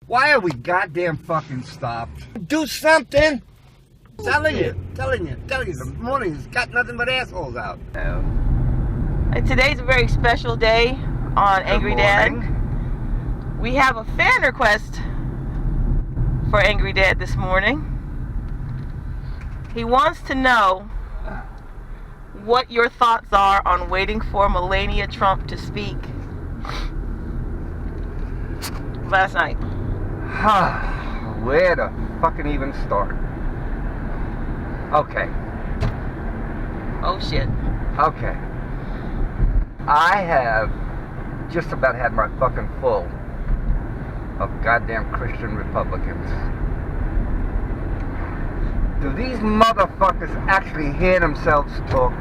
Why are we goddamn fucking stopped? Do something! Telling you. The morning's got nothing but assholes out. Today's a very special day on Angry Dad. We have a fan request for Angry Dad this morning. He wants to know what your thoughts are on waiting for Melania Trump to speak last night. Where to fucking even start? Okay. Oh shit. Okay. I have just about had my fucking full of goddamn Christian Republicans. Do these motherfuckers actually hear themselves talk?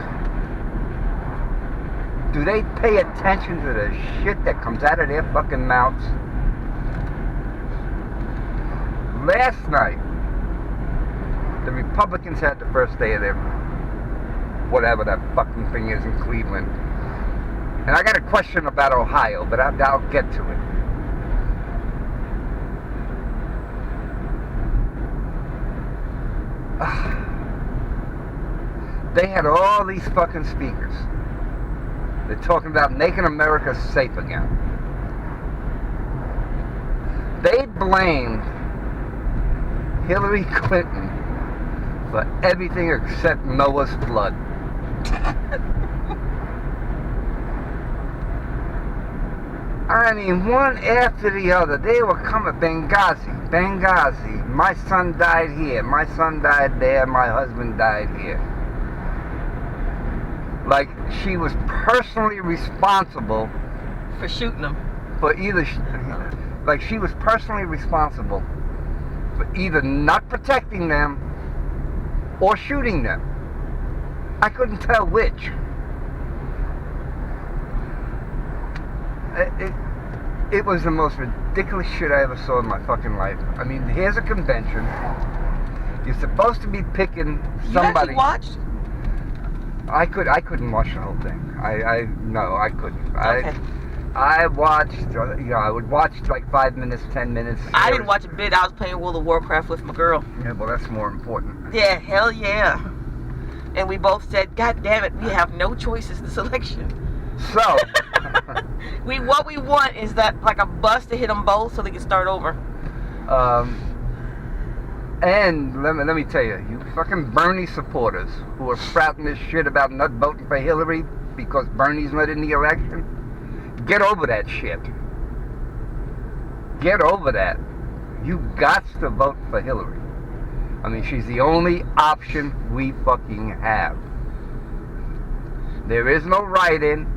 Do they pay attention to the shit that comes out of their fucking mouths? Last night, the Republicans had the first day of their whatever that fucking thing is in Cleveland. And I got a question about Ohio, but I'll get to it. They had all these fucking speakers. They're talking about making America safe again. They blamed Hillary Clinton for everything except Noah's flood. I mean, one after the other, they were coming. Benghazi. My son died here. My son died there. My husband died here. Like she was personally responsible For shooting them. for either, like she was personally responsible for either not protecting them or shooting them. I couldn't tell which. It was the most ridiculous shit I ever saw in my fucking life. I mean, here's a convention. You're supposed to be picking somebody. You actually watched? I couldn't watch the whole thing. No, I couldn't. Okay. I watched, I would watch like 5 minutes, 10 minutes. I didn't watch a bit. I was playing World of Warcraft with my girl. Yeah, well, that's more important. Yeah, hell yeah. And we both said, God damn it, we have no choices this election. So, What we want is that like a bus to hit them both so they can start over. and let me tell you, you fucking Bernie supporters who are sprouting this shit about not voting for Hillary because Bernie's not in the election, get over that shit. Get over that. You got to vote for Hillary. I mean, she's the only option we fucking have. There is no write-in.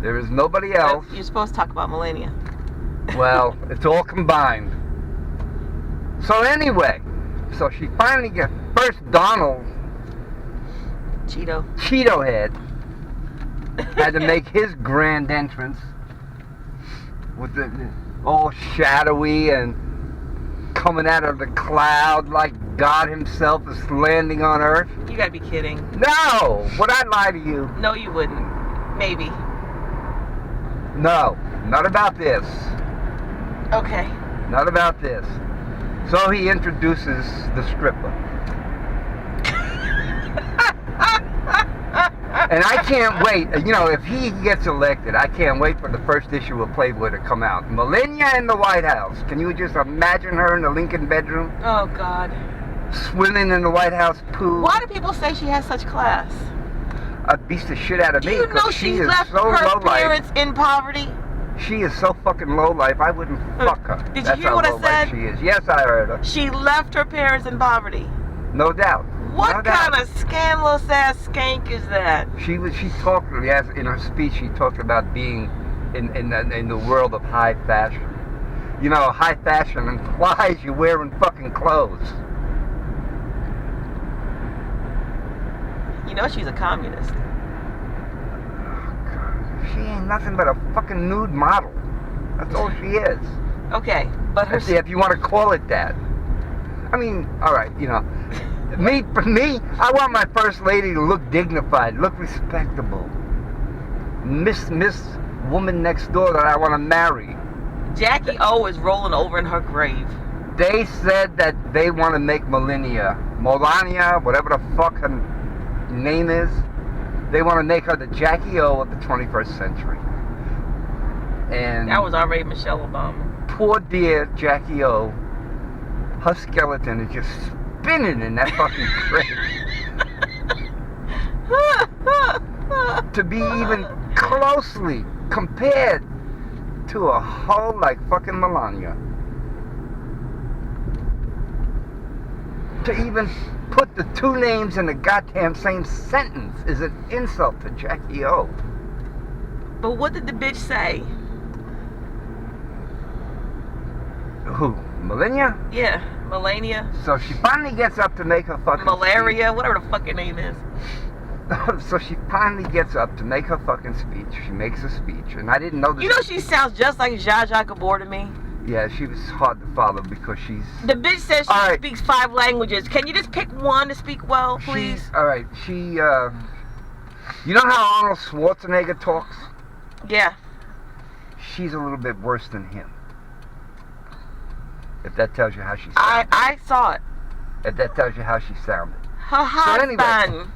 There is nobody else. You're supposed to talk about Melania. Well, it's all combined. So anyway, so she finally gets first Donald Cheeto Head had to make his grand entrance with the all shadowy and coming out of the cloud like God himself is landing on Earth. You gotta be kidding. No! Would I lie to you? No, you wouldn't. Maybe. No, not about this. Okay. Not about this. So he introduces the stripper. And I can't wait. You know, if he gets elected, I can't wait for the first issue of Playboy to come out. Melania in the White House. Can you just imagine her in the Lincoln bedroom? Oh, God. Swimming in the White House pool. Why do people say she has such class? Beats the shit out of Do me. you know she left her parents in poverty? She is so fucking low life. I wouldn't fuck her. Did That's you hear how what I low life said? She is. Yes, I heard her. She left her parents in poverty. No doubt. What kind of scandalous ass skank is that? She talked, yes, in her speech, she talked about being in the world of high fashion. You know, high fashion implies you're wearing fucking clothes. You know she's a communist. She ain't nothing but a fucking nude model. That's all she is. Okay, but her... If you want to call it that. I mean, alright, you know. For me, I want my first lady to look dignified, look respectable. Miss woman next door that I want to marry. Jackie O is rolling over in her grave. They said that they want to make Melania, whatever the fuck her name is, they want to make her the Jackie O of the 21st century. And That was already Michelle Obama. poor dear Jackie O, her skeleton is just spinning in that fucking grave. To be even closely compared to a hoe like fucking Melania. To even put the two names in the goddamn same sentence is an insult to Jackie O. But what did the bitch say? Who? Melania? Yeah, Melania. So she finally gets up to make her fucking Malaria, whatever the fucking name is. speech. So she finally gets up to make her fucking speech. She makes a speech, and I didn't know this. You know she sounds just like Zsa Zsa Gabor to me. Yeah, she was hard to follow because she's. The bitch says she speaks 5 languages. Can you just pick one to speak well, please? Alright, you know how Arnold Schwarzenegger talks? Yeah. She's a little bit worse than him. If that tells you how she sounded. I saw it. If that tells you how she sounded. Her husband.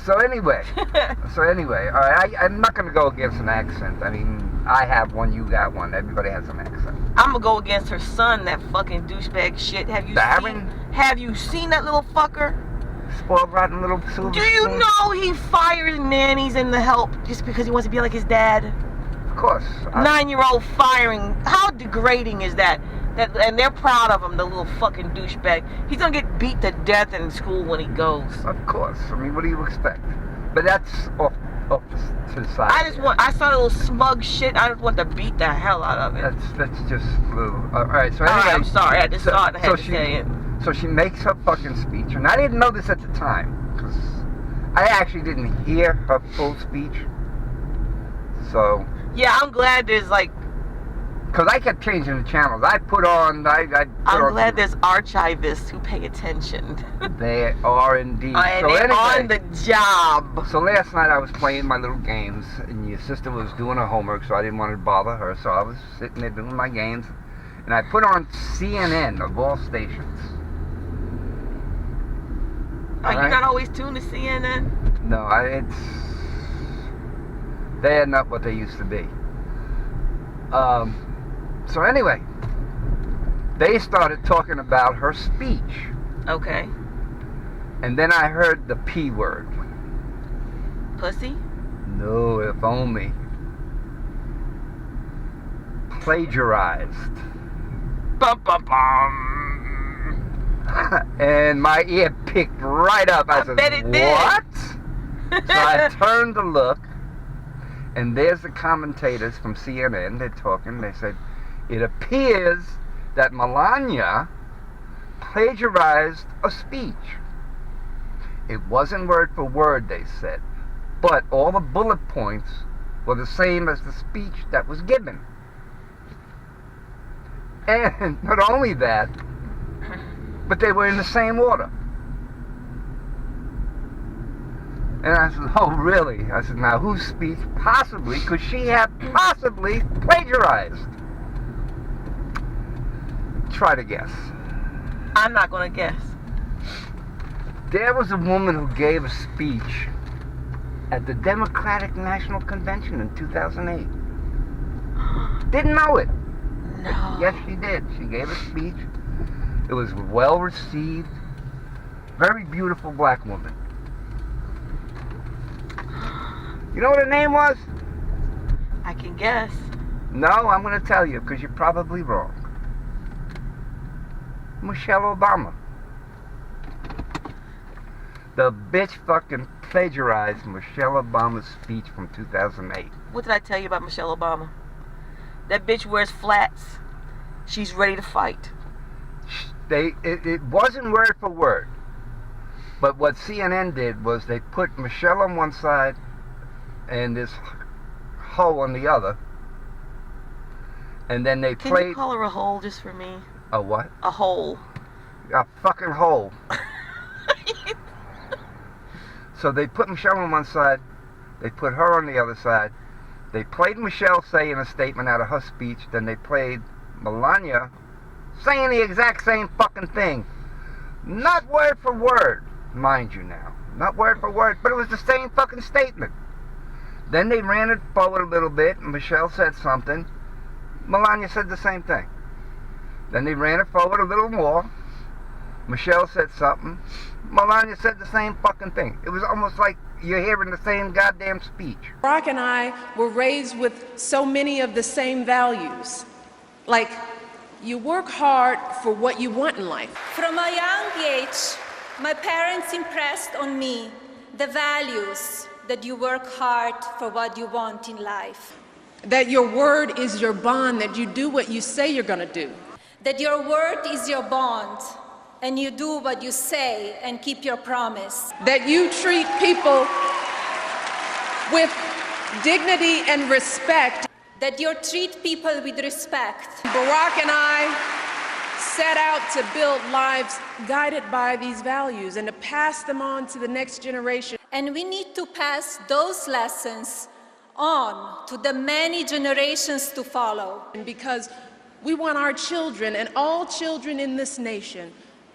So anyway, alright, I'm not going to go against an accent. I mean, I have one, you got one. Everybody has an accent. I'm gonna go against her son, that fucking douchebag shit. Have you seen that little fucker? Spoiled rotten little silver Do you spoon? know he fires nannies and the help just because he wants to be like his dad? Of course. 9-year-old firing. How degrading is that? And they're proud of him, the little fucking douchebag. He's gonna get beat to death in school when he goes. Of course. I mean, what do you expect? But that's off to the side. I saw the little smug shit. I just want to beat the hell out of it. That's just blue. Alright, so anyway. I'm sorry. I just saw it and I had to say it. So she makes her fucking speech, and I didn't know this at the time, because I actually didn't hear her full speech. So. Yeah, I'm glad there's like. Because I kept changing the channels. I'm glad there's archivists who pay attention. They are indeed. And they're on the job. So last night I was playing my little games, and your sister was doing her homework, so I didn't want to bother her. So I was sitting there doing my games, and I put on CNN of all stations. Are you not always tuned to CNN? No, they're not what they used to be. So anyway, they started talking about her speech. Okay. And then I heard the P word. Pussy? No, if only. Plagiarized. Bum, bum, bum. And my ear picked right up. I said, bet it what? did. So I turned to look, and there's the commentators from CNN. They're talking. They said, it appears that Melania plagiarized a speech. It wasn't word for word, they said, but all the bullet points were the same as the speech that was given. And not only that, but they were in the same order. And I said, oh, really? I said, now, whose speech possibly could she have possibly plagiarized? Try to guess. I'm not going to guess. There was a woman who gave a speech at the Democratic National Convention in 2008. Didn't know it. No. Yes, she did. She gave a speech. It was well received. Very beautiful black woman. You know what her name was? I can guess. No, I'm going to tell you because you're probably wrong. Michelle Obama. The bitch fucking plagiarized Michelle Obama's speech from 2008. What did I tell you about Michelle Obama? That bitch wears flats. She's ready to fight. It wasn't word for word. But what CNN did was they put Michelle on one side and this hoe on the other. And then they played... Can you call her a hole just for me? A what? A hole. A fucking hole. So they put Michelle on one side, they put her on the other side. They played Michelle saying a statement out of her speech, then they played Melania saying the exact same fucking thing. Not word for word, mind you now. Not word for word, but it was the same fucking statement. Then they ran it forward a little bit, and Michelle said something. Melania said the same thing. Then they ran it forward a little more. Michelle said something. Melania said the same fucking thing. It was almost like you're hearing the same goddamn speech. Barack and I were raised with so many of the same values. Like, you work hard for what you want in life. From a young age, my parents impressed on me the values that you work hard for what you want in life. That your word is your bond, that you do what you say you're gonna do. That your word is your bond, and you do what you say and keep your promise. That you treat people with dignity and respect. That you treat people with respect. Barack and I set out to build lives guided by these values and to pass them on to the next generation. And we need to pass those lessons on to the many generations to follow. And because we want our children and all children in this nation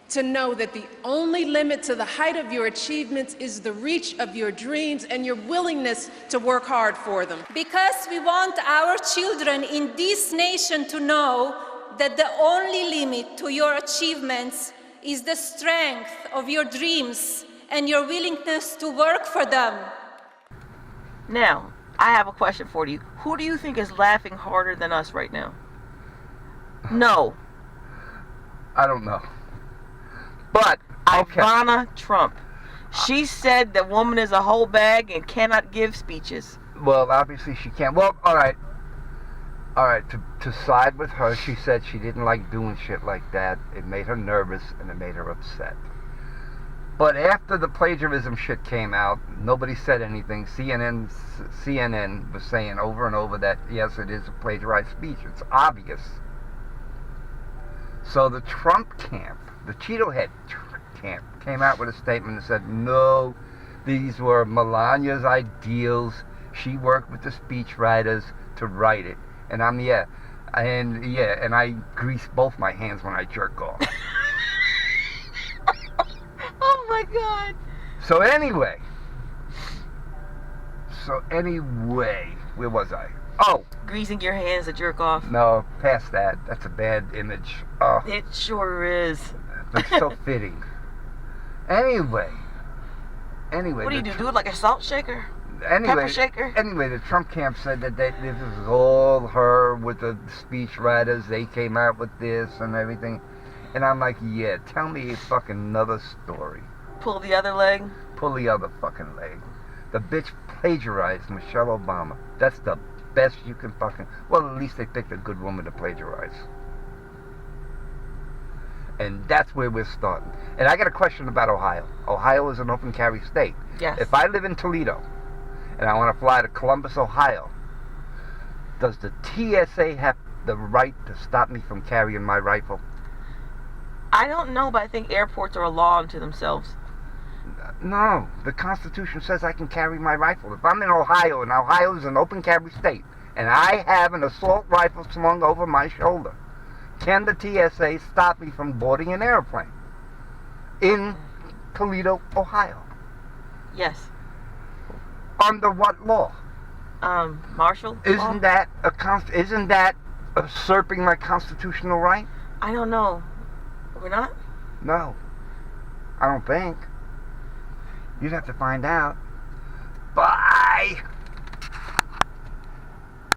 to know that the only limit to the height of your achievements is the reach of your dreams and your willingness to work hard for them. Because we want our children in this nation to know that the only limit to your achievements is the strength of your dreams and your willingness to work for them. Now, I have a question for you. Who do you think is laughing harder than us right now? No. I don't know. But, okay. Ivana Trump. She said the woman is a whole bag and cannot give speeches. Well, obviously she can't. Well, alright. Alright, to side with her, she said she didn't like doing shit like that. It made her nervous and it made her upset. But after the plagiarism shit came out, nobody said anything. CNN was saying over and over that, yes, it is a plagiarized speech. It's obvious. So the Trump camp, the Cheeto Head camp, came out with a statement and said, no, these were Melania's ideals. She worked with the speechwriters to write it. And and I grease both my hands when I jerk off. Oh my God. So anyway, where was I? Oh. Greasing your hands to jerk off. No, past that. That's a bad image. Oh. It sure is. But so fitting. Anyway. What do you do? Do it like a salt shaker? Anyway, pepper shaker? Anyway, the Trump camp said that this is all her with the speech writers. They came out with this and everything. And I'm like, yeah, tell me a fucking another story. Pull the other leg? Pull the other fucking leg. The bitch plagiarized Michelle Obama. That's the best you can fucking... Well, at least they picked a good woman to plagiarize. And that's where we're starting. And I got a question about Ohio. Ohio is an open carry state. Yes. If I live in Toledo and I want to fly to Columbus, Ohio, does the TSA have the right to stop me from carrying my rifle? I don't know, but I think airports are a law unto themselves. No, the Constitution says I can carry my rifle. If I'm in Ohio, and Ohio is an open carry state, and I have an assault rifle slung over my shoulder, can the TSA stop me from boarding an airplane in Toledo, Ohio? Yes. Under what law? Martial law? Isn't that usurping my constitutional right? I don't know. We're not? No, I don't think. You'd have to find out.